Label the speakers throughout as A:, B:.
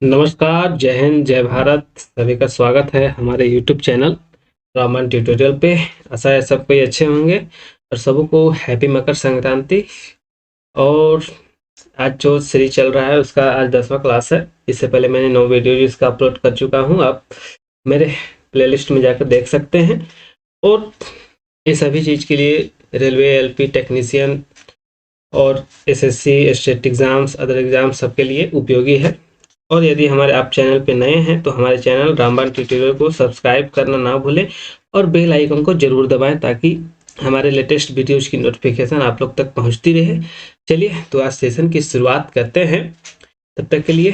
A: नमस्कार, जय हिंद, जय भारत। सभी का स्वागत है हमारे यूट्यूब चैनल रामन ट्यूटोरियल पे। आशा है सब कोई अच्छे होंगे और सबको हैप्पी मकर संक्रांति। और आज जो सीरीज चल रहा है उसका आज 10वां क्लास है। इससे पहले मैंने 9 वीडियो इसका अपलोड कर चुका हूँ, आप मेरे प्लेलिस्ट में जाकर देख सकते हैं। और ये सभी चीज़ के लिए रेलवे, एलपी टेक्नीशियन और SSC, state exams, other exam सबके लिए उपयोगी है। और यदि हमारे आप चैनल पे नए हैं तो हमारे चैनल रामबाण ट्यूटोरियल को सब्सक्राइब करना ना भूलें और बेल आइकन को जरूर दबाएं ताकि हमारे लेटेस्ट वीडियोज़ की नोटिफिकेशन आप लोग तक पहुंचती रहे। चलिए तो आज सेशन की शुरुआत करते हैं। तब तक के लिए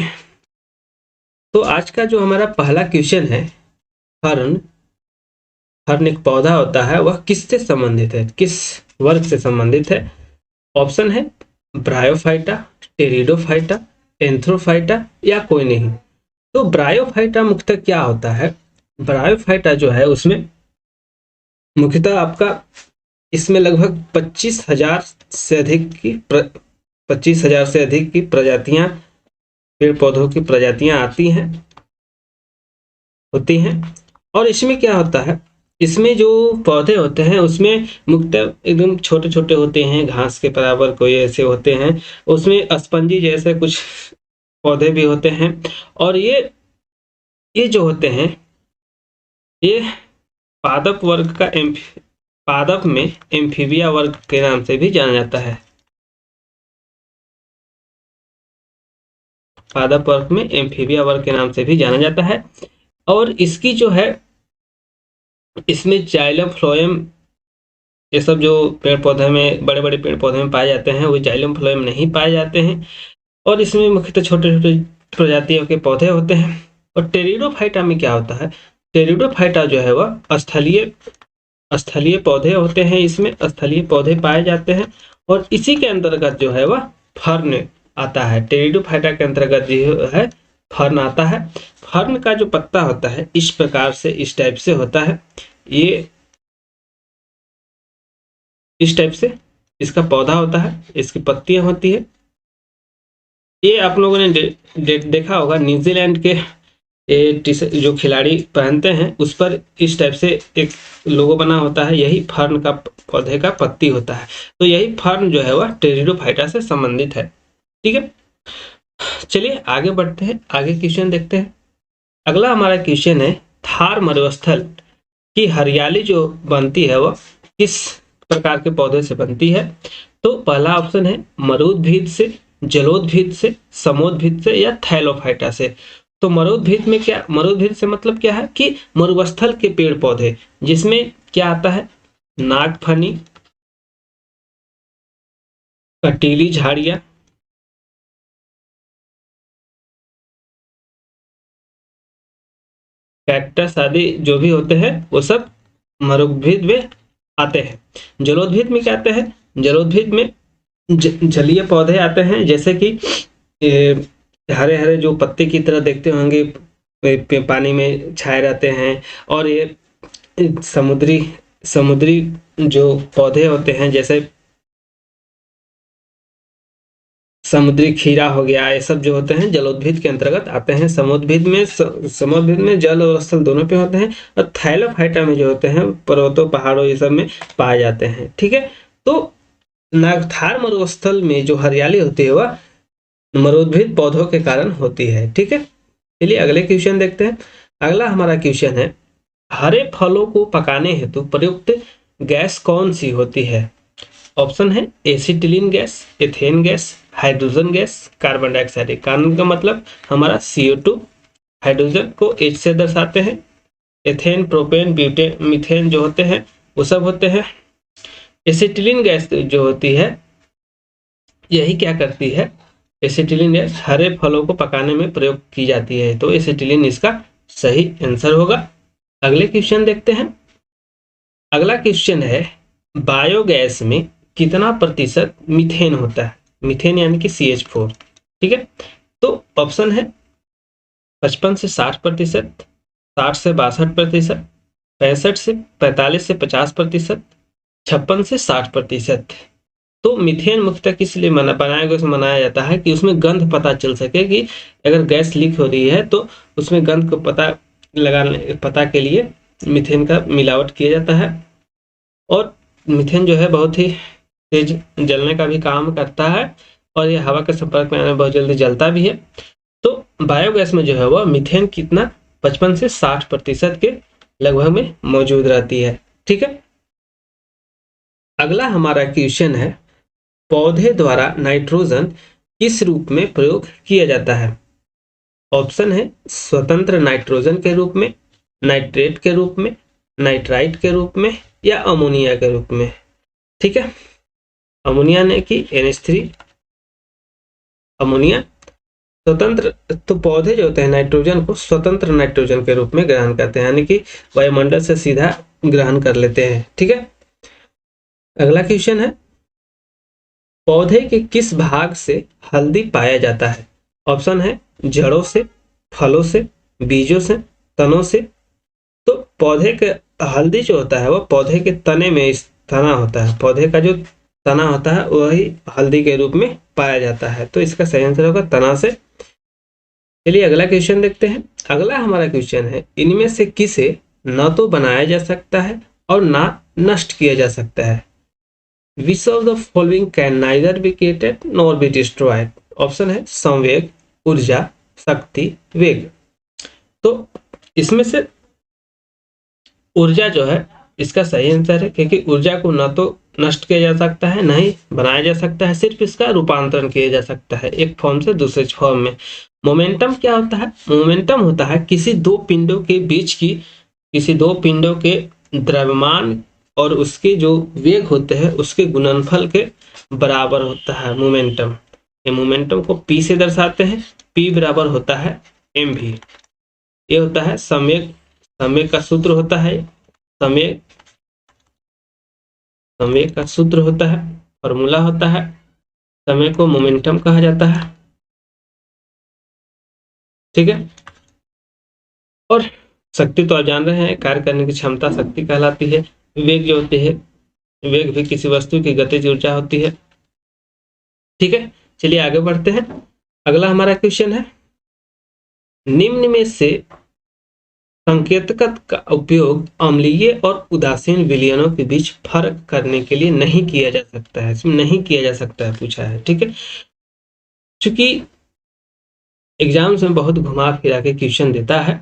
A: तो आज का जो हमारा पहला क्वेश्चन है, फर्न एक पौधा होता है, वह किससे संबंधित है, किस वर्ग से संबंधित है? ऑप्शन है ब्रायोफाइटा, टेरिडोफाइटा, एंथ्रोफाइटा या कोई नहीं। तो ब्रायोफाइटा मुख्यतः क्या होता है? ब्रायोफाइटा जो है उसमें मुख्यतः आपका इसमें लगभग 25,000 से अधिक की प्रजातियां, पेड़ पौधों की प्रजातियां होती हैं। और इसमें क्या होता है, इसमें जो पौधे होते हैं उसमें मुख्यतः एकदम छोटे छोटे होते हैं, घास के बराबर कोई ऐसे होते हैं, उसमें स्पंजी जैसे कुछ पौधे भी होते हैं। और ये जो होते हैं ये पादप वर्ग का पादप में एम्फीबिया वर्ग के नाम से भी जाना जाता है। पादप वर्ग में एम्फीबिया वर्ग के नाम से भी जाना जाता है। और इसकी जो है, इसमें जाइलम फ्लोएम, ये सब जो पेड़ पौधे में, बड़े बड़े पेड़ पौधे में पाए जाते हैं, वो जाइलम फ्लोएम नहीं पाए जाते हैं। और इसमें मुख्यतः छोटे छोटे प्रजातियों के पौधे होते हैं। और टेरिडोफाइटा में क्या होता है? टेरिडोफाइटा जो है वह स्थलीय पौधे होते हैं, इसमें स्थलीय पौधे पाए जाते हैं। और इसी के अंतर्गत जो है वह फर्न आता है। टेरिडोफाइटा के अंतर्गत जो है फर्न आता है। फर्न का जो पत्ता होता है इस प्रकार से, इस टाइप से होता है, ये इस टाइप से इसका पौधा होता है, इसकी पत्तियां होती है। ये आप लोगों ने देखा होगा, न्यूजीलैंड के जो खिलाड़ी पहनते हैं उस पर इस टाइप से एक लोगो बना होता है, यही फर्न का पौधे का पत्ती होता है। तो यही फर्न जो है वह टेरिडोफाइटा से संबंधित है। ठीक है, चलिए आगे बढ़ते हैं, आगे क्वेश्चन देखते हैं। अगला हमारा क्वेश्चन है, थार मरुस्थल की हरियाली जो बनती है वह किस प्रकार के पौधे से बनती है? तो पहला ऑप्शन है मरुद्भिद से, जलोदभिद से, समोद्भिद से या थैलोफाइटा से। तो मरुद्भिद में क्या, मरुद्भिद से मतलब क्या है कि मरुस्थल के पेड़ पौधे, जिसमें क्या आता है, नागफनी, कटीली झाड़ियां, कैक्टस आदि जो भी होते हैं वो सब मरुद्भिद में आते हैं। जलोदभिद में क्या आते हैं? जलोदभिद में जलीय पौधे आते हैं, जैसे कि हरे हरे जो पत्ते की तरह देखते होंगे, पानी में छाए रहते हैं। और ये समुद्री जो पौधे होते हैं, जैसे समुद्री खीरा हो गया, ये सब जो होते हैं जलोदभिद के अंतर्गत आते हैं। समुद्रभिद में जल और स्थल दोनों पे होते हैं। और थैलोफाइटा में जो होते हैं पर्वतों, पहाड़ों, ये सब में पाए जाते हैं। ठीक है, तो नागथार मरुस्थल में जो हरियाली होती है वह मरुद्भिद पौधों के कारण होती है। ठीक है, चलिए अगले क्वेश्चन देखते हैं। अगला हमारा क्वेश्चन है, हरे फलों को पकाने हेतु प्रयुक्त गैस कौन सी होती है? ऑप्शन है acetylene gas, ethane gas, hydrogen gas, carbon dioxide. Carbon का मतलब हमारा CO2, हाइड्रोजन को H से दर्शाते हैं, एथेन, प्रोपेन, ब्यूटेन, मीथेन जो होते हैं वो सब होते हैं। एसिटिलीन गैस जो होती है, यही क्या करती है, एसिटिलीन गैस हरे फलों को पकाने में प्रयोग की जाती है। तो एसिटिलीन इसका सही आंसर होगा। अगले क्वेश्चन देखते हैं। अगला क्वेश्चन है, बायोगैस में कितना प्रतिशत मीथेन होता है? मीथेन यानी कि CH4। ठीक है, तो ऑप्शन है 55 से 60%, 60 से 62%, 65 से 45 से 50%, 56 से 60%। तो मीथेन मुख्यतः किस लिए बनाया गया, उसमें मनाया जाता है कि उसमें गंध पता चल सके कि अगर गैस लीक हो रही है तो उसमें गंध को पता के लिए मीथेन का मिलावट किया जाता है। और मीथेन जो है बहुत ही तेज जलने का भी काम करता है और ये हवा के संपर्क में आने में बहुत जल्दी जलता भी है। तो बायोगैस में जो है वह मीथेन कितना 55 से 60% के लगभग में मौजूद रहती है। ठीक है, अगला हमारा क्वेश्चन है, पौधे द्वारा नाइट्रोजन किस रूप में प्रयोग किया जाता है? ऑप्शन है स्वतंत्र नाइट्रोजन के रूप में, नाइट्रेट के रूप में, नाइट्राइट के रूप में या अमोनिया के रूप में। ठीक है, अमोनिया ने की NH3 अमोनिया स्वतंत्र, तो पौधे जो होते हैं नाइट्रोजन को स्वतंत्र नाइट्रोजन के रूप में ग्रहण करते हैं, यानी कि वायुमंडल से सीधा ग्रहण कर लेते हैं। ठीक है, अगला क्वेश्चन है, पौधे के किस भाग से हल्दी पाया जाता है? ऑप्शन है जड़ों से, फलों से, बीजों से, तनों से। तो पौधे के हल्दी जो होता है वह पौधे के तने में तना होता है, पौधे का जो तना होता है वही हल्दी के रूप में पाया जाता है, तो इसका सही आंसर होगा तना से। चलिए अगला क्वेश्चन देखते हैं। अगला हमारा क्वेश्चन है, इनमें से किसे न तो बनाया जा सकता है और ना नष्ट किया जा सकता है? Which of the following can neither be created nor be destroyed? Option है संवेग, ऊर्जा, शक्ति, वेग। तो इसमें से ऊर्जा जो है इसका सही आंसर है, क्योंकि ऊर्जा को न तो नष्ट किया जा सकता है न ही बनाया जा सकता है, सिर्फ इसका रूपांतरण किया जा सकता है एक फॉर्म से दूसरे फॉर्म में। मोमेंटम क्या होता है? मोमेंटम होता है किसी दो पिंडों के बीच की, किसी दो पिंडों के द्रव्यमान और उसके जो वेग होते हैं उसके गुणनफल के बराबर होता है मोमेंटम। ये मोमेंटम को P से दर्शाते हैं, P बराबर होता है mv। ये होता है संवेग, संवेग का सूत्र होता है, संवेग का सूत्र होता है, फॉर्मूला होता है, समय को मोमेंटम कहा जाता है। ठीक है, और शक्ति तो आप जान रहे हैं, कार्य करने की क्षमता शक्ति कहलाती है। वेग जो होती है, वेग भी किसी वस्तु की गतिज ऊर्जा होती है। ठीक है, चलिए आगे बढ़ते हैं। अगला हमारा क्वेश्चन है, निम्न में से संकेतक का उपयोग अम्लीय और उदासीन विलयनों के बीच फर्क करने के लिए नहीं किया जा सकता है, इसमें नहीं किया जा सकता है पूछा है। ठीक है, चूंकि एग्जाम्स में बहुत घुमा फिरा के क्वेश्चन देता है,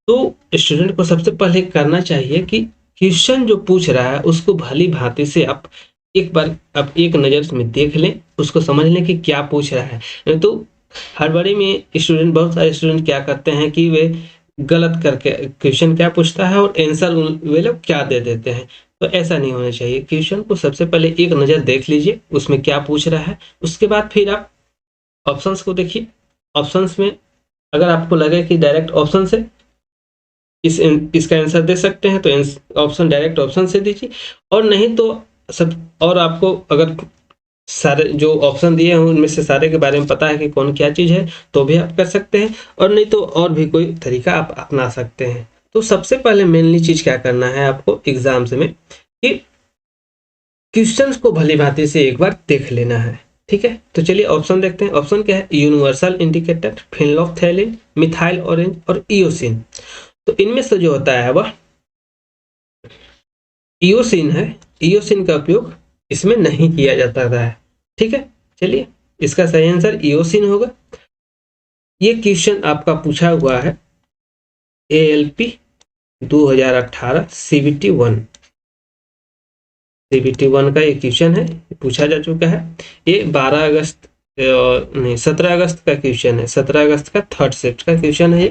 A: तो स्टूडेंट को सबसे पहले करना चाहिए कि क्वेश्चन जो पूछ रहा है उसको भली भांति से आप एक बार आप एक नज़र में देख लें, उसको समझ लें कि क्या पूछ रहा है। तो हड़बड़ी में स्टूडेंट, बहुत सारे स्टूडेंट क्या करते हैं कि वे गलत करके क्वेश्चन क्या पूछता है और आंसर वे लोग क्या दे देते हैं। तो ऐसा नहीं होना चाहिए, क्वेश्चन को सबसे पहले एक नज़र देख लीजिए उसमें क्या पूछ रहा है, उसके बाद फिर आप ऑप्शंस को देखिए। ऑप्शंस में अगर आपको लगे कि डायरेक्ट ऑप्शन से इसका आंसर दे सकते हैं तो ऑप्शन डायरेक्ट ऑप्शन से दीजिए, और नहीं तो सब, और आपको अगर सारे जो ऑप्शन दिए हैं उनमें से सारे के बारे में पता है कि कौन क्या चीज़ है तो भी आप कर सकते हैं, और नहीं तो और भी कोई तरीका आप अपना सकते हैं। तो सबसे पहले मेनली चीज़ क्या करना है आपको एग्जाम्स में कि क्वेश्चंस को भली भांति से एक बार देख लेना है। ठीक है, तो चलिए ऑप्शन देखते हैं। ऑप्शन क्या है? यूनिवर्सल इंडिकेटर, फिनोल्फ्थैलिन, मिथाइल ऑरेंज और इयोसिन। तो इनमें से जो होता है वह इयोसिन है, इयोसिन का उपयोग इसमें नहीं किया जाता है। ठीक है, चलिए इसका सही आंसर इयोसिन होगा। ये क्वेश्चन आपका पूछा हुआ है ALP 2018 CBT 1 का ये क्वेश्चन है, पूछा जा चुका है। ये 17 अगस्त का क्वेश्चन है, 17 अगस्त का थर्ड शिफ्ट का क्वेश्चन है,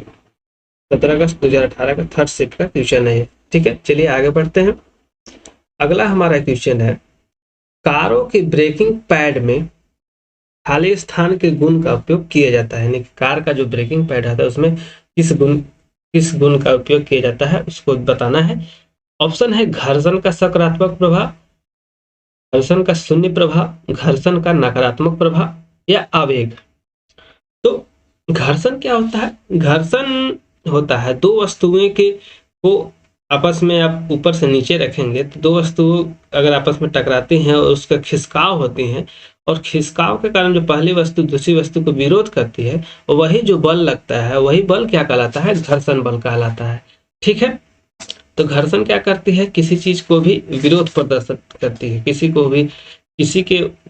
A: 17 अगस्त 2018 का थर्ड शिफ्ट का क्वेश्चन है। ठीक है, चलिए आगे बढ़ते हैं। अगला हमारा क्वेश्चन है, कारों के ब्रेकिंग पैड में खाली स्थान के गुण का उपयोग किया जाता है, यानी कार का जो ब्रेकिंग पैड आता है उसमें किस गुण का उपयोग किया जाता है उसको बताना है। ऑप्शन है घर्षण का सकारात्मक प्रभाव, घर्षण का शून्य प्रभाव, घर्षण का नकारात्मक प्रभाव या आवेग। तो घर्षण क्या होता है? घर्षण होता है दो वस्तुएं के को आपस में आप ऊपर से नीचे रखेंगे तो दो वस्तु अगर आपस में टकराती हैं और उसका खिसकाव होती हैं, और खिसकाव के कारण जो पहली वस्तु दूसरी वस्तु को विरोध करती है, वही जो बल लगता है वही बल क्या कहलाता है? घर्षण बल कहलाता है। ठीक है, तो घर्षण क्या करती है? किसी चीज को भी विरोध प्रदर्शित करती है,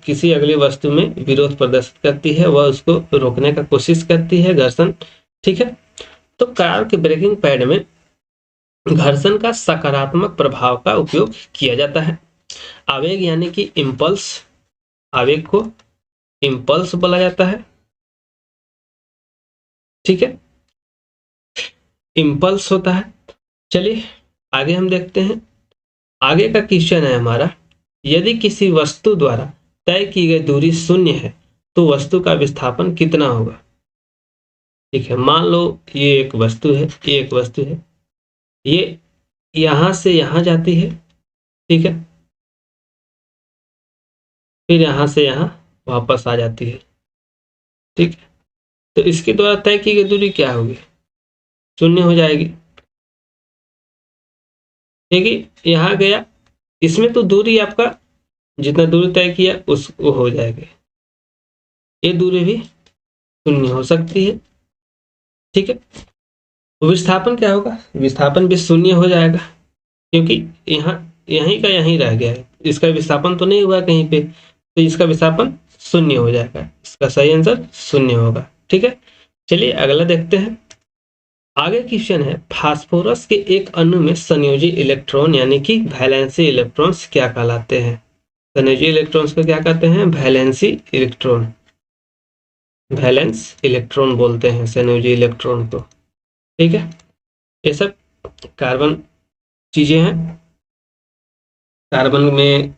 A: किसी अगली वस्तु में विरोध प्रदर्शित करती है, वह उसको रोकने का कोशिश करती है, घर्षण। ठीक है, तो कार के ब्रेकिंग पैड में घर्षण का सकारात्मक प्रभाव का उपयोग किया जाता है। आवेग यानी कि इम्पल्स, आवेग को इम्पल्स बोला जाता है। ठीक है, इम्पल्स होता है। चलिए आगे हम देखते हैं। आगे का क्वेश्चन है हमारा, यदि किसी वस्तु द्वारा तय की गई दूरी शून्य है तो वस्तु का विस्थापन कितना होगा? ठीक है, मान लो ये एक वस्तु है, ये यहां से यहां जाती है। ठीक है, फिर यहां से यहां वापस आ जाती है। ठीक है, तो इसके द्वारा तय की गई दूरी क्या होगी? शून्य हो जाएगी। ठीक है, यहाँ गया, इसमें तो दूरी आपका जितना दूरी तय किया उस वो हो जाएगा, ये दूरी भी शून्य हो सकती है। ठीक है, विस्थापन क्या होगा? विस्थापन भी शून्य हो जाएगा, क्योंकि यहाँ यहीं का यहीं रह गया है, इसका विस्थापन तो नहीं हुआ कहीं पे, तो इसका विस्थापन शून्य हो जाएगा। इसका सही आंसर शून्य होगा। ठीक है, चलिए अगला देखते हैं। आगे क्वेश्चन है, फास्फोरस के एक अणु में संयोजी इलेक्ट्रॉन यानी कि वैलेंसी इलेक्ट्रॉन्स क्या कहलाते हैं? संयोजी इलेक्ट्रॉन्स को क्या कहते हैं? वैलेंसी इलेक्ट्रॉन, वैलेंस इलेक्ट्रॉन बोलते हैं संयोजी इलेक्ट्रॉन को। ठीक है, ये सब कार्बन चीजें हैं, कार्बन में,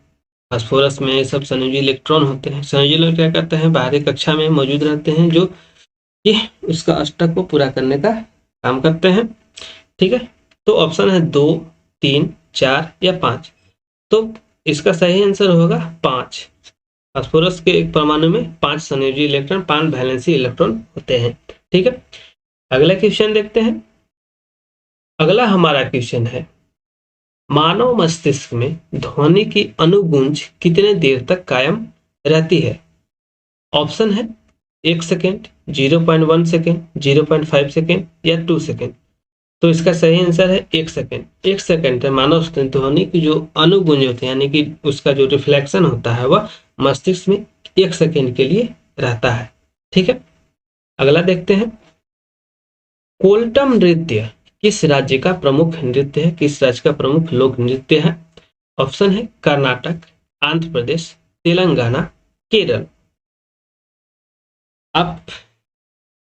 A: फास्फोरस में, ये सब संयोजी इलेक्ट्रॉन होते हैं। संयोजी इलेक्ट्रॉन क्या करते हैं? बाहरी कक्षा में मौजूद रहते हैं, जो ये उसका अष्टक को पूरा करने का काम करते हैं। ठीक है, तो ऑप्शन है 2, 3, 4 या 5। तो इसका सही आंसर होगा 5। फास्फोरस के एक परमाणु में 5 संयोजी इलेक्ट्रॉन, 5 वैलेंसी इलेक्ट्रॉन होते हैं। ठीक है, अगला क्वेश्चन देखते हैं। अगला हमारा क्वेश्चन है, मानव मस्तिष्क में ध्वनि की अनुगूंज कितने देर तक कायम रहती है? ऑप्शन है 1 सेकेंड, 0.1 सेकेंड, 0.5 सेकेंड या 2 सेकेंड। तो इसका सही आंसर है 1 सेकेंड। 1 सेकेंड है मानव ध्वनि की जो अनुगूंज होती है, यानी कि उसका जो रिफ्लेक्शन होता है वह मस्तिष्क में 1 सेकेंड के लिए रहता है। ठीक है, अगला देखते हैं। कोल्टम नृत्य किस राज्य का प्रमुख नृत्य है? किस राज्य का प्रमुख लोक नृत्य है? ऑप्शन है कर्नाटक, आंध्र प्रदेश, तेलंगाना, केरल। आप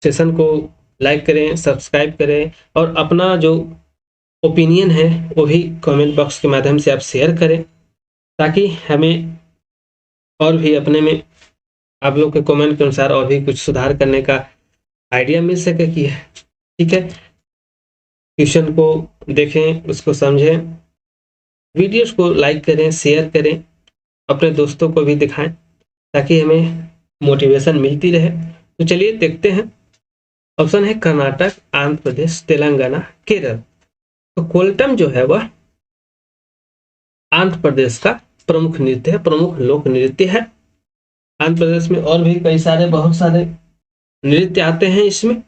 A: सेशन को लाइक करें, सब्सक्राइब करें और अपना जो ओपिनियन है वो भी कमेंट बॉक्स के माध्यम से आप शेयर करें, ताकि हमें और भी अपने में आप लोग के कमेंट के अनुसार और भी कुछ सुधार करने का आइडिया मिल सके कि है। ठीक है, क्वेश्चन को देखें, उसको समझें, वीडियोस को लाइक करें, शेयर करें, अपने दोस्तों को भी दिखाएं, ताकि हमें मोटिवेशन मिलती रहे। तो चलिए देखते हैं। ऑप्शन है कर्नाटक, आंध्र प्रदेश, तेलंगाना, केरल। तो कोल्टम जो है वह आंध्र प्रदेश का प्रमुख नृत्य है, प्रमुख लोक नृत्य है। आंध्र प्रदेश में और भी कई सारे, बहुत सारे नृत्य आते हैं इसमें।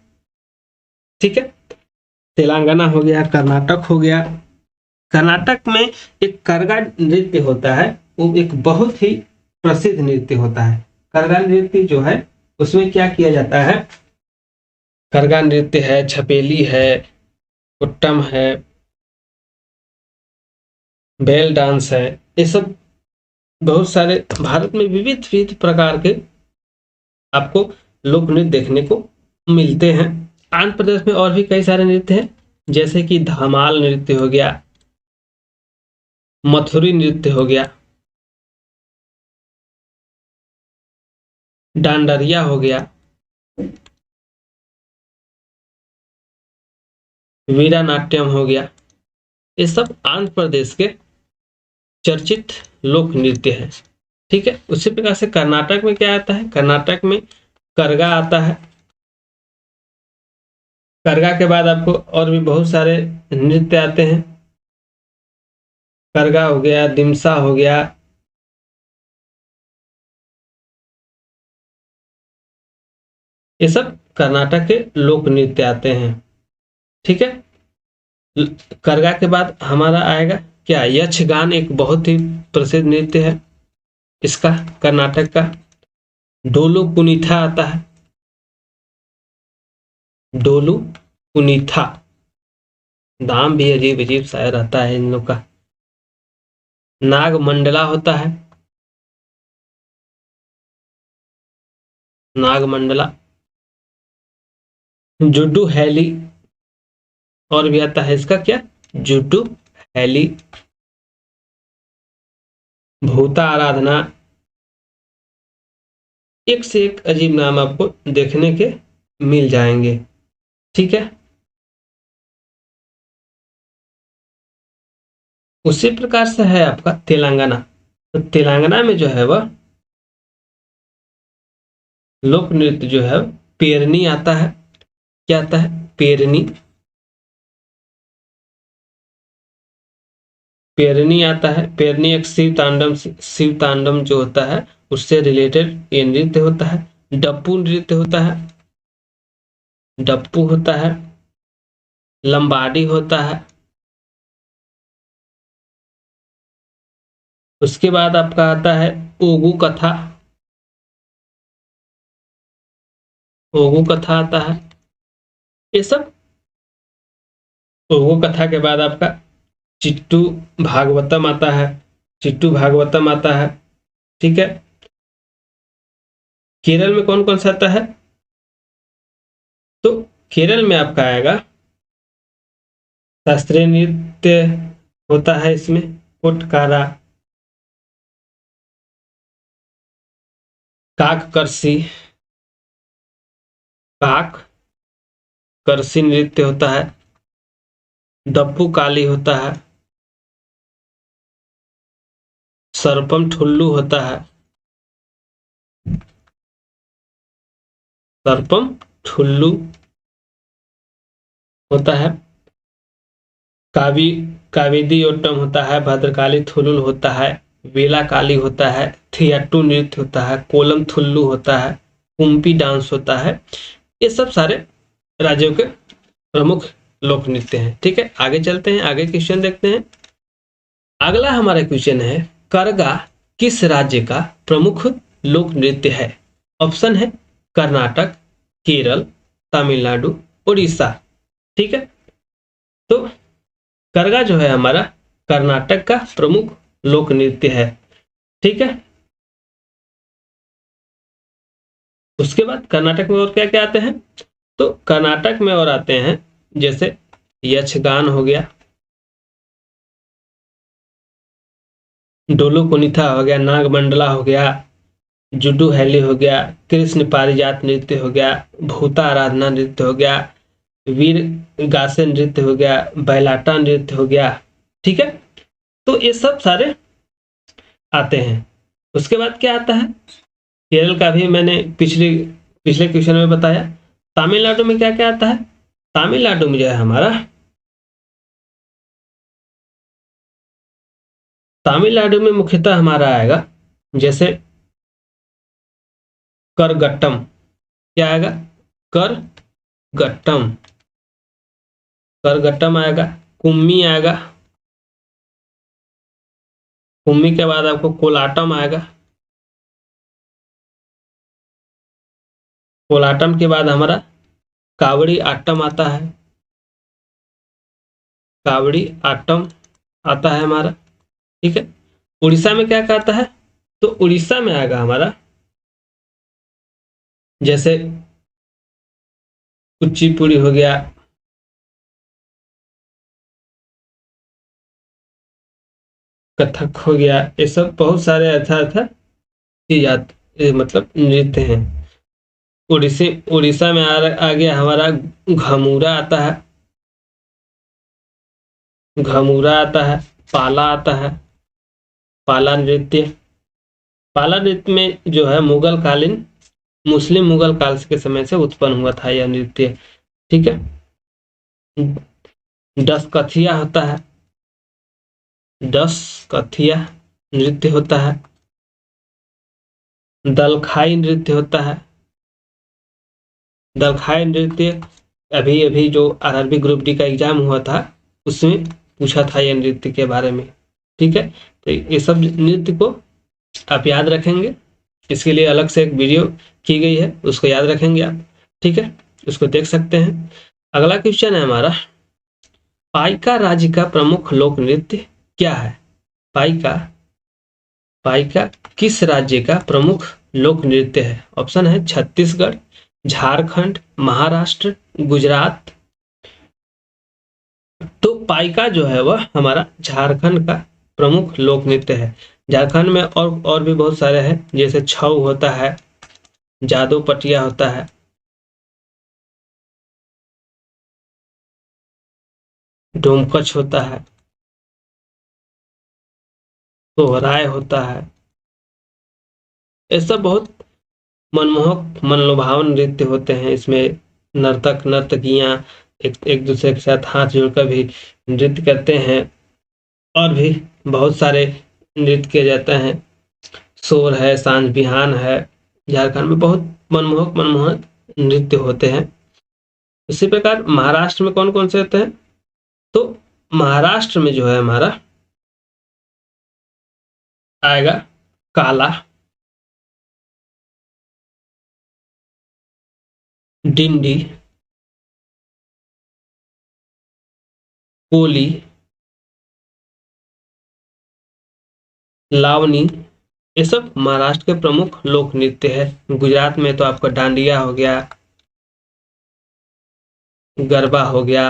A: ठीक है, तेलंगाना हो गया, कर्नाटक हो गया। कर्नाटक में एक करगा नृत्य होता है, वो एक बहुत ही प्रसिद्ध नृत्य होता है। करगा नृत्य जो है उसमें क्या किया जाता है? करगा नृत्य है, छपेली है, कुट्टम है, बेल डांस है, ये सब बहुत सारे भारत में विविध विविध प्रकार के आपको लोक नृत्य देखने को मिलते हैं। आंध्र प्रदेश में और भी कई सारे नृत्य हैं, जैसे कि धमाल नृत्य हो गया, मथुरी नृत्य हो गया, डांडरिया हो गया, वीरा नाट्यम हो गया। ये सब आंध्र प्रदेश के चर्चित लोक नृत्य है। ठीक है, उसी प्रकार से कर्नाटक में क्या आता है? कर्नाटक में करगा आता है। करगा के बाद आपको और भी बहुत सारे नृत्य आते हैं, करगा हो गया, दिमसा हो गया, ये सब कर्नाटक के लोक नृत्य आते हैं। ठीक है। करगा के बाद हमारा आएगा क्या, यक्षगान, एक बहुत ही प्रसिद्ध नृत्य है इसका, कर्नाटक का। डोलू कुनीथा आता है, डोलू कुनीथा, नाम भी अजीब अजीब सा रहता है इन लोग का। नाग मंडला होता है, नाग मंडला। जुड्डू हैली, और भी आता है इसका क्या, जुड्डू हैली। भूता आराधना, एक से एक अजीब नाम आपको देखने के मिल जाएंगे। ठीक है। उसी प्रकार से है आपका तेलंगाना। तो तेलंगाना में जो है वह लोक नृत्य जो है पेरनी आता है। क्या आता है, पेरनी, पेरनी आता है। पेरनी एक शिव तांडव जो होता है उससे रिलेटेड ये नृत्य होता है। डप्पू नृत्य होता है, डप्पू होता है। लंबाडी होता है। उसके बाद आपका आता है ओगू कथा, ओगू कथा आता है। ये सब, ओगू कथा के बाद आपका चिट्टू भागवतम आता है, चिट्टू भागवतम आता है। ठीक है। केरल में कौन कौन सा आता है, तो केरल में आपका आएगा शास्त्रीय नृत्य होता है इसमें, कोटकारा, काक करसी, काक करसी नृत्य होता है। डप्पू काली होता है। सरपम ठुल्लू होता है, सरपम ठुल्लू होता है। कावी कावेदी ओट्टम होता है। भद्रकाली थुलुल होता है। वेला काली होता है। थियाट्टू नृत्य होता है। कोलम थुल्लू होता है। कुम्पी डांस होता है। ये सब सारे राज्यों के प्रमुख लोक नृत्य हैं। ठीक है, आगे चलते हैं, आगे क्वेश्चन देखते हैं। अगला हमारा क्वेश्चन है, करगा किस राज्य का प्रमुख लोक नृत्य है। ऑप्शन है कर्नाटक, केरल, तमिलनाडु, उड़ीसा। ठीक है। तो करगा जो है हमारा कर्नाटक का प्रमुख लोक नृत्य है। ठीक है। उसके बाद कर्नाटक में और क्या क्या आते हैं, तो कर्नाटक में और आते हैं जैसे यक्षगान हो गया, डोलू कुनीथा हो गया, नाग मंडला हो गया, जुडू हैली हो गया, कृष्ण पारिजात नृत्य हो गया, भूता आराधना नृत्य हो गया, वीर गासे नृत्य हो गया, बैलाटा नृत्य हो गया। ठीक है। तो ये सब सारे आते हैं। उसके बाद क्या आता है, केरल का भी मैंने पिछले पिछले क्वेश्चन में बताया। तमिलनाडु में क्या क्या आता है, तमिलनाडु में जो है हमारा, तमिलनाडु में मुख्यतः हमारा आएगा जैसे करगट्टम। क्या आएगा, करगट्टम, करगट्टम आएगा। कुम्मी आएगा। कुम्मी के बाद आपको कोलाटम आएगा। कोलाटम के बाद हमारा कावड़ी आट्टम आता है। कावड़ी आट्टम आता है हमारा। ठीक है। उड़ीसा में क्या क्या आता है, तो उड़ीसा में आएगा हमारा जैसे कुचिपुड़ी हो गया, कथक हो गया, ये सब बहुत सारे अच्छा अच्छा चीज मतलब नृत्य हैं। उड़ीसा में आ गया हमारा घमूरा आता है, घमूरा आता है। पाला आता है, पाला नृत्य। पाला नृत्य में जो है मुगल कालीन, मुस्लिम मुगल काल के समय से उत्पन्न हुआ था यह नृत्य। ठीक है। डसकथिया होता है, 10 कथिया नृत्य होता है, दलखाई नृत्य होता है। दलखाई नृत्य अभी अभी जो आरआरबी ग्रुप डी का एग्जाम हुआ था उसमें पूछा था ये नृत्य के बारे में। ठीक है, तो ये सब नृत्य को आप याद रखेंगे, इसके लिए अलग से एक वीडियो की गई है, उसको याद रखेंगे आप। ठीक है, उसको देख सकते हैं। अगला क्वेश्चन है हमारा, पाइका राज्य का प्रमुख लोक नृत्य क्या है? पाइका पाइका किस राज्य का प्रमुख लोक नृत्य है? ऑप्शन है छत्तीसगढ़, झारखंड, महाराष्ट्र, गुजरात। तो पाइका जो है वह हमारा झारखंड का प्रमुख लोक नृत्य है। झारखंड में और भी बहुत सारे हैं, जैसे छऊ होता है, जादू पटिया होता है, डोमकच होता है, सोहराय होता है। ये सब बहुत मनमोहक मनलोभावन नृत्य होते हैं। इसमें नर्तक नर्तकियां एक दूसरे के साथ हाथ जोड़कर भी नृत्य करते हैं, और भी बहुत सारे नृत्य किए जाते हैं। शोर है, सांझ बिहान है। झारखंड में बहुत मनमोहक मनमोहक नृत्य होते हैं। इसी प्रकार महाराष्ट्र में कौन कौन से होते हैं? तो महाराष्ट्र में जो है हमारा आएगा काला, डिंडी, कोली, लावनी। ये सब महाराष्ट्र के प्रमुख लोक नृत्य है। गुजरात में तो आपका डांडिया हो गया, गरबा हो गया,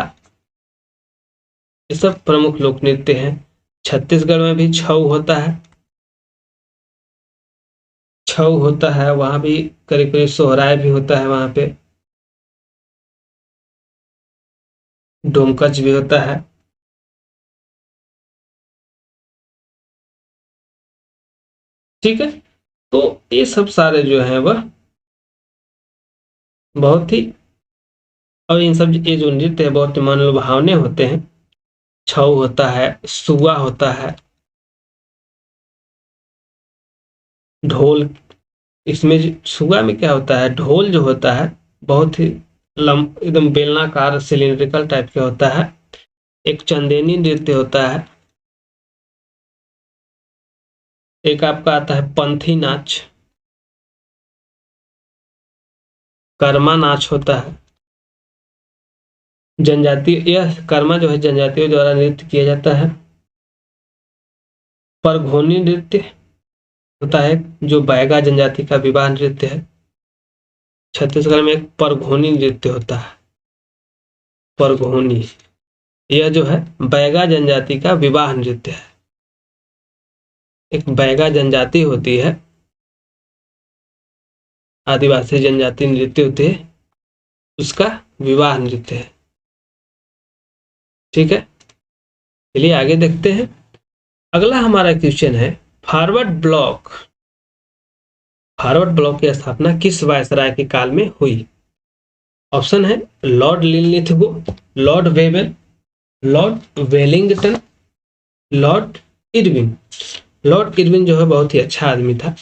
A: ये सब प्रमुख लोक नृत्य हैं। छत्तीसगढ़ में भी छऊ होता है, छऊ होता है, वहां भी करीब करीब सोहराय भी होता है वहां पे, डोमकच भी होता है। ठीक है, तो ये सब सारे जो है वह बहुत ही, और इन सब ये जो नृत्य है बहुत ही मनोभावने होते हैं। छऊ होता है, सुआ होता है, ढोल। इसमें सुआ में क्या होता है, ढोल जो होता है बहुत ही एकदम बेलनाकार सिलिंड्रिकल टाइप का होता है। एक चंदेनी नृत्य होता है, एक आपका आता है पंथी नाच, कर्मा नाच होता है। जनजातीय, यह कर्मा जो है जनजातियों द्वारा नृत्य किया जाता है। परघोनी नृत्य होता है, जो बैगा जनजाति का विवाह नृत्य है। छत्तीसगढ़ में एक परघोनी नृत्य होता है, परघोनी। यह जो है बैगा जनजाति का विवाह नृत्य है। एक बैगा जनजाति होती है, आदिवासी जनजाति नृत्य होती है, उसका विवाह नृत्य है। ठीक है, चलिए आगे देखते हैं। अगला हमारा क्वेश्चन है, फॉरवर्ड ब्लॉक। फॉरवर्ड ब्लॉक की स्थापना किस वायसराय के काल में हुई? ऑप्शन है Lord Linlithgow, Lord Wavell, Lord Wellington, Lord Irwin. Lord Irwin जो है बहुत ही अच्छा आदमी था,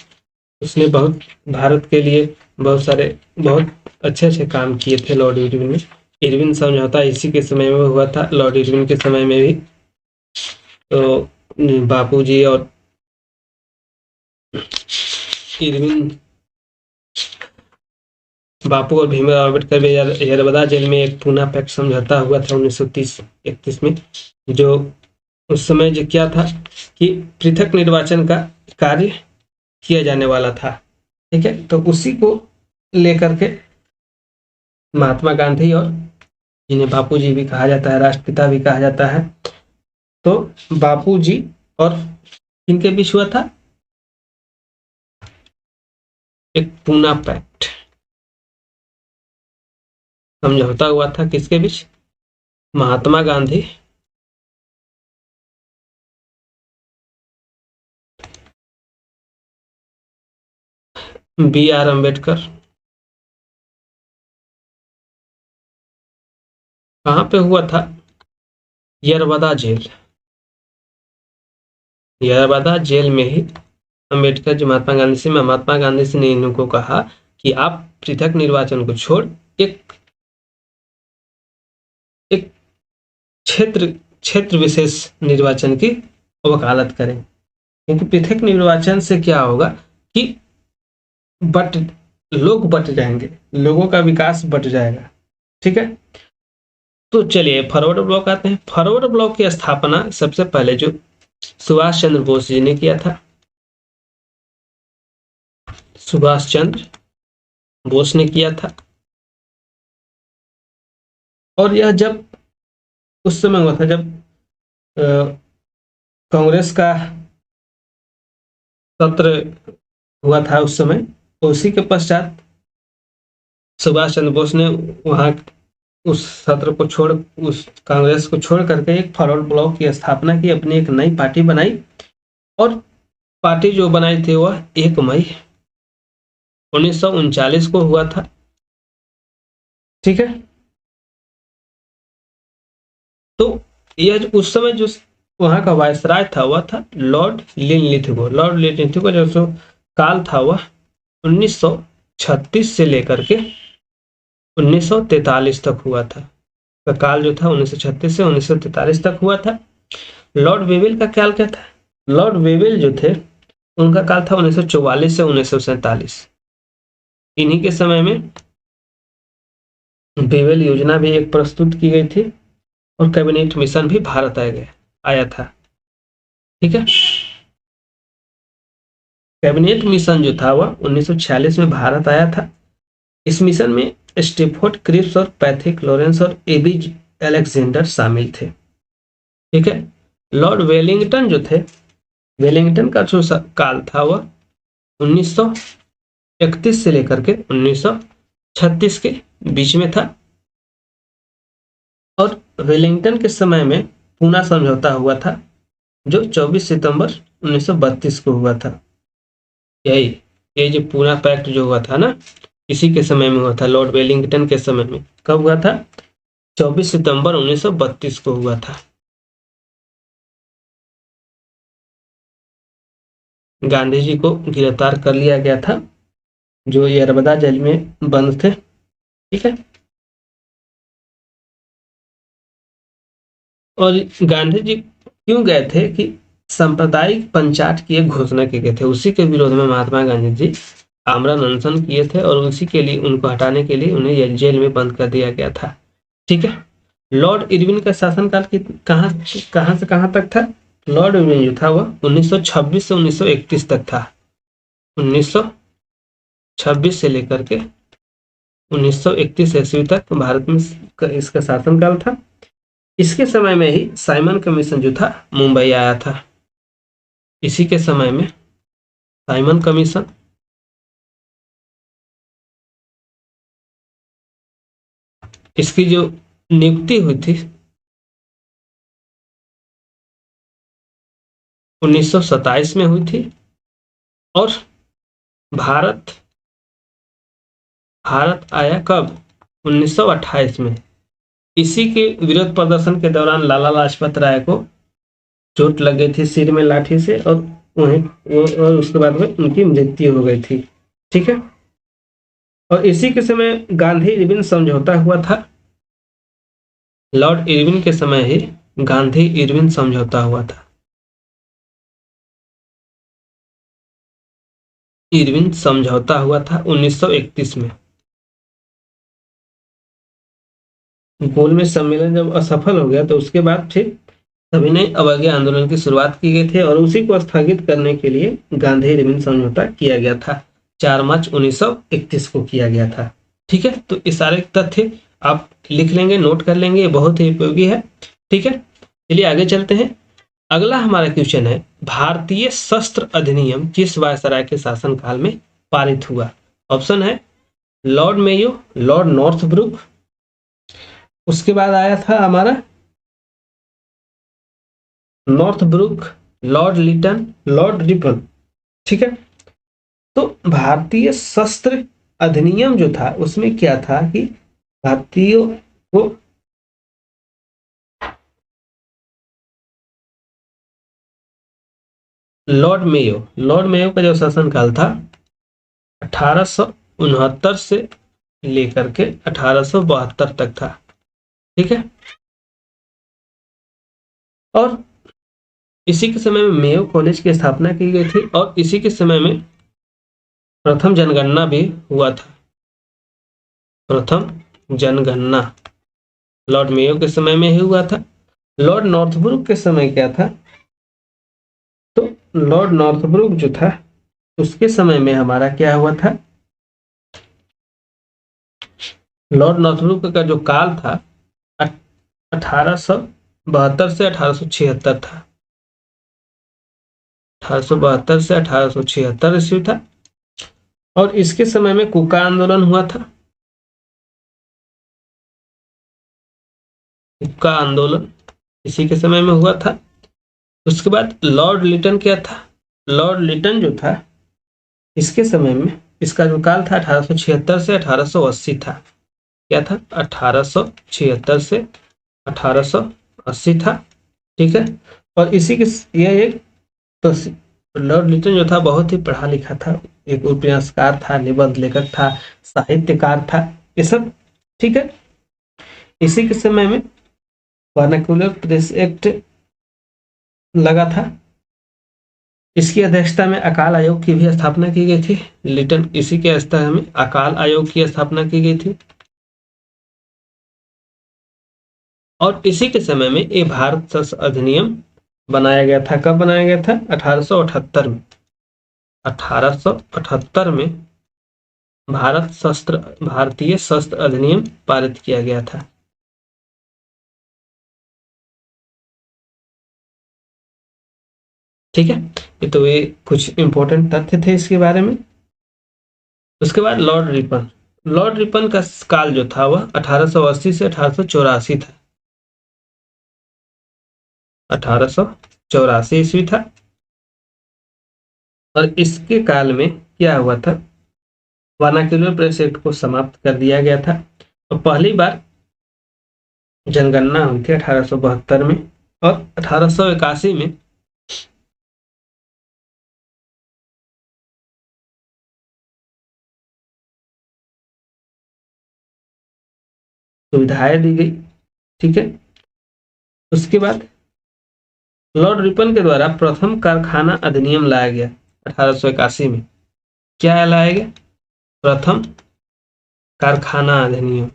A: उसने बहुत भारत के लिए बहुत सारे बहुत अच्छे अच्छे काम किए थे लॉर्ड इरविन ने। इरविन समझौता इसी के समय में हुआ था, लॉर्ड इरविन के समय में भी। तो बापूजी और इरविन, बापू और भीमराव अम्बेडकर भी यरबदा जेल में एक पूना पैक्ट समझौता हुआ था 1930-31 में। जो उस समय जो क्या था कि पृथक निर्वाचन का कार्य किया जाने वाला था। ठीक है, तो उसी को लेकर के महात्मा गांधी, और जिन्हें बापू जी भी कहा जाता है, राष्ट्रपिता भी कहा जाता है, तो बापू जी और इनके बीच हुआ था एक पूना पैक्ट समझौता हुआ था। किसके बीच? Mahatma Gandhi B are Ambedkar. कहाँ पे हुआ था? यरवदा जेल। यरबदा जेल में ही अंबेडकर जी महात्मा गांधी से ने इनको कहा कि आप पृथक निर्वाचन को छोड़ एक एक क्षेत्र क्षेत्र विशेष निर्वाचन की वकालत करें, क्योंकि पृथक निर्वाचन से क्या होगा कि बट लोग बट जाएंगे, लोगों का विकास बट जाएगा। ठीक है, तो चलिए फॉरवर्ड ब्लॉक आते हैं। फॉरवर्ड ब्लॉक की स्थापना सबसे पहले जो सुभाष चंद्र बोस जी ने किया था, सुभाष चंद्र बोस ने किया था। और यह जब उस समय हुआ था जब कांग्रेस का सत्र हुआ था उस समय, उसी के पश्चात सुभाष चंद्र बोस ने वहां उस सत्र को छोड़, उस कांग्रेस को छोड़ करके एक फॉरवर्ड ब्लॉक की स्थापना की, अपनी एक नई पार्टी बनाई। और पार्टी जो बनाई थी वह 1 मई 1939 को हुआ था। ठीक है, तो यह उस समय जो वहां का वायसराय था वह था लॉर्ड लिनलिथगो। लॉर्ड लिनलिथगो जो काल था वह 1936 से लेकर के 1943 तक हुआ था। का काल जो था 1936 से 1943 तक हुआ था। लॉर्ड वेवेल का काल क्या था? लॉर्ड वेवेल जो थे उनका काल था 1944 से 1947। इन्हीं के समय में वेवेल योजना भी एक प्रस्तुत की गई थी और कैबिनेट मिशन भी भारत आया था। ठीक है, कैबिनेट मिशन जो था वह 1946 में भारत आया था। इस मिशन में स्टेफोर्ड क्रिप्स और पैथिक लॉरेंस और एबी अलेक्जेंडर शामिल थे। ठीक है, लॉर्ड वेलिंगटन जो थे, वेलिंगटन का जो काल था वह 1931 से लेकर के 1936 के बीच में था। और वेलिंगटन के समय में पूना समझौता हुआ था जो 24 सितंबर 1932 को हुआ था। यही ये जो पूना पैक्ट जो हुआ था ना, इसी के समय में हुआ था, लॉर्ड वेलिंगटन के समय में। कब हुआ था? 24 सितंबर 1932 को हुआ था। गांधी जी को गिरफ्तार कर लिया गया था जो यरबदा जेल में बंद थे। ठीक है, और गांधी जी क्यों गए थे कि सांप्रदायिक पंचायत की एक घोषणा की गई थे, उसी के विरोध में महात्मा गांधी जी आमरण अनशन किए थे और उसी के लिए उनको हटाने के लिए उन्हें जेल में बंद कर दिया गया था। ठीक है, लॉर्ड इरविन का शासनकाल कहां से कहां तक था? लॉर्ड इरविन जो था वह 1926 से 1931 तक था। 1926 से लेकर के 1931 ईस्वी तक भारत में इसका शासनकाल था। इसके समय में ही साइमन कमीशन जो था मुंबई आया था। इसी के समय में साइमन कमीशन इसकी जो नियुक्ति हुई थी 1927 में हुई थी। और भारत आया कब? 1928 में। इसी के विरोध प्रदर्शन के दौरान लाला लाजपत राय को चोट लग गई थी सिर में लाठी से और और उसके बाद में उनकी मृत्यु हो गई थी। ठीक है, और इसी के समय गांधी इरविन समझौता हुआ था। लॉर्ड इरविन के समय ही गांधी इरविन समझौता हुआ था। इरविन समझौता हुआ था 1931 में। गोलमेज सम्मेलन जब असफल हो गया तो उसके बाद फिर सविनय अवज्ञा आंदोलन की शुरुआत की गई थी और उसी को स्थगित करने के लिए गांधी इरविन समझौता किया गया था। 4 मार्च 1931 को किया गया था। ठीक है, तो ये सारे तथ्य आप लिख लेंगे, नोट कर लेंगे, ये बहुत ही उपयोगी है। ठीक है, चलिए आगे चलते हैं। अगला हमारा क्वेश्चन है, भारतीय शस्त्र अधिनियम किस वायसराय के शासनकाल में पारित हुआ? ऑप्शन है लॉर्ड मेयो, लॉर्ड नॉर्थब्रुक, उसके बाद आया था हमारा Northbrook, Lord Lytton, Lord Ripon. ठीक है, तो भारतीय शस्त्र अधिनियम जो था उसमें क्या था कि भारतीयों को लॉर्ड मेयो का जो शासनकाल था 1869 से लेकर के 1872 तक था। ठीक है, और इसी के समय में मेयो कॉलेज की स्थापना की गई थी और इसी के समय में प्रथम जनगणना भी हुआ था। प्रथम जनगणना लॉर्ड मेयो के समय में ही हुआ था। लॉर्ड नॉर्थब्रुक के समय क्या था, तो लॉर्ड नॉर्थब्रुक जो था उसके समय में हमारा क्या हुआ था, लॉर्ड नॉर्थब्रुक का जो काल था 1872 से 1876 था। 1872 से 1876 ईस्वी था और इसके समय में कुका आंदोलन हुआ था। कुका आंदोलन इसी के समय में हुआ था। उसके बाद लॉर्ड लिटन क्या था, लॉर्ड लिटन जो था इसके समय में इसका जो काल था 1876 से 1880 था। क्या था, 1876 से 1880 था। ठीक है, और इसी के ये एक तो लॉर्ड लिटन जो था बहुत ही पढ़ा लिखा था, एक उपन्यासकार था, निबंध लेखक था, साहित्यकार था, ये सब। ठीक है, इसी के समय में वर्नाक्युलर प्रेस एक्ट लगा था। इसकी अध्यक्षता में अकाल आयोग की भी स्थापना की गई थी। लिटन इसी के अध्यक्षता में अकाल आयोग की स्थापना की गई थी और इसी के समय में ये भारत शस्त्र अधिनियम बनाया गया था। कब बनाया गया था, 1878 में। 1878 में भारतीय शस्त्र अधिनियम पारित किया गया था। ठीक है, ये तो ये कुछ इंपॉर्टेंट तथ्य थे इसके बारे में। उसके बाद लॉर्ड रिपन का काल जो था वह 1880 से 1884 था। 1884 ईस्वी था और इसके काल में क्या हुआ था, वर्नाक्युलर प्रेस एक्ट को समाप्त कर दिया गया था और पहली बार जनगणना हुई थी 1872 में और 1881 में सुविधाएं दी गई। ठीक है, उसके बाद लॉर्ड रिपन के द्वारा प्रथम कारखाना अधिनियम लाया गया 1881 में। क्या लाया गया, प्रथम कारखाना अधिनियम।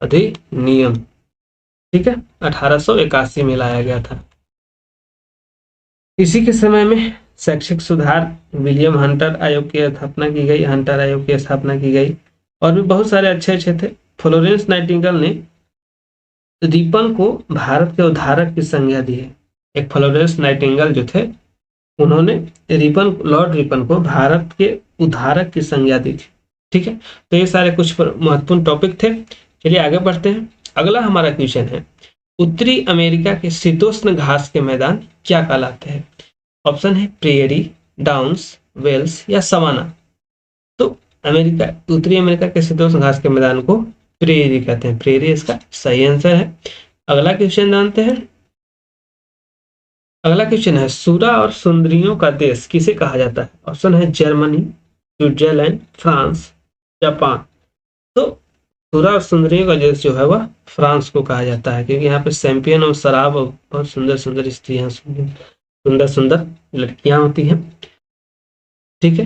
A: अधिनियम ठीक है, 1881 में लाया गया था। इसी के समय में शैक्षिक सुधार विलियम हंटर आयोग की स्थापना की गई, हंटर आयोग की स्थापना की गई और भी बहुत सारे अच्छे अच्छे थे। फ्लोरेंस नाइटिंगेल ने रिपन को भारत के उद्धारक की संज्ञा दी है। एक फ्लोरेंस नाइटिंगेल जो थे उन्होंने लॉर्ड रिपन को भारत के उद्धारक की संज्ञा दी थी। ठीक है, तो ये सारे कुछ महत्वपूर्ण टॉपिक थे। चलिए आगे बढ़ते हैं। अगला हमारा क्वेश्चन है, उत्तरी अमेरिका के शीतोष्ण घास के मैदान क्या कहलाते हैं? ऑप्शन है प्रेयरी, डाउन्स, वेल्स या सवाना। तो उत्तरी अमेरिका के शीतोष्ण घास के मैदान को प्रेयरी कहते हैं। प्रेयरी इसका सही आंसर है। अगला क्वेश्चन जानते हैं। अगला क्वेश्चन है, सूरा और सुंदरियों का देश किसे कहा जाता है? ऑप्शन है जर्मनी, स्विट्जरलैंड, फ्रांस, जापान। तो सूरा और सुंदरियों का देश जो है वह फ्रांस को कहा जाता है, क्योंकि यहाँ पे चैंपियन और शराब और बहुत सुंदर सुंदर स्त्रियां, सुंदर सुंदर लड़कियां होती हैं। ठीक है,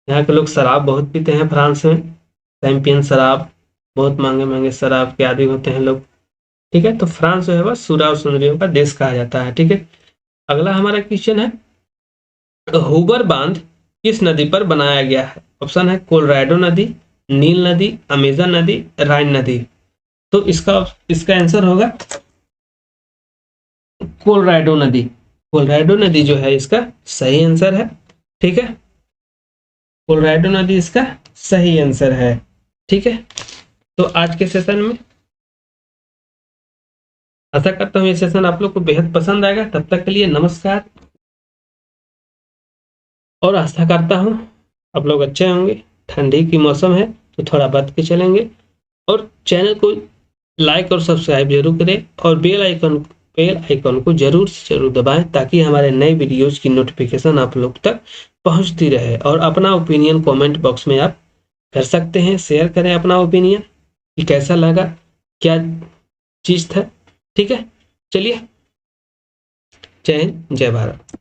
A: यहाँ के लोग शराब बहुत पीते हैं फ्रांस में। चैंपियन शराब, बहुत महंगे महंगे शराब के आदि होते हैं लोग। ठीक है, तो फ्रांस जो है वह सूरा और सुंदरियों का देश कहा जाता है। ठीक है, अगला हमारा क्वेश्चन है, हुबर बांध किस नदी पर बनाया गया है? ऑप्शन है कोलोराडो नदी, नील नदी, अमेजन नदी, राइन नदी। तो इसका आंसर होगा कोलोराडो नदी। कोलोराडो नदी जो है इसका सही आंसर है। ठीक है, कोलोराडो नदी इसका सही आंसर है। ठीक है, तो आज के सेशन में आशा करता हूँ ये सेशन आप लोग को बेहद पसंद आएगा। तब तक के लिए नमस्कार और आशा करता हूँ आप लोग अच्छे होंगे। ठंडी की मौसम है तो थोड़ा बच के चलेंगे और चैनल को लाइक और सब्सक्राइब जरूर करें और बेल आइकन को जरूर से जरूर दबाएं ताकि हमारे नए वीडियोज की नोटिफिकेशन आप लोग तक पहुंचती रहे। और अपना ओपिनियन कमेंट बॉक्स में आप कर सकते हैं, शेयर करें अपना ओपिनियन कि कैसा लगा, क्या चीज़ था। ठीक है, चलिए, जय हिंद, जय भारत।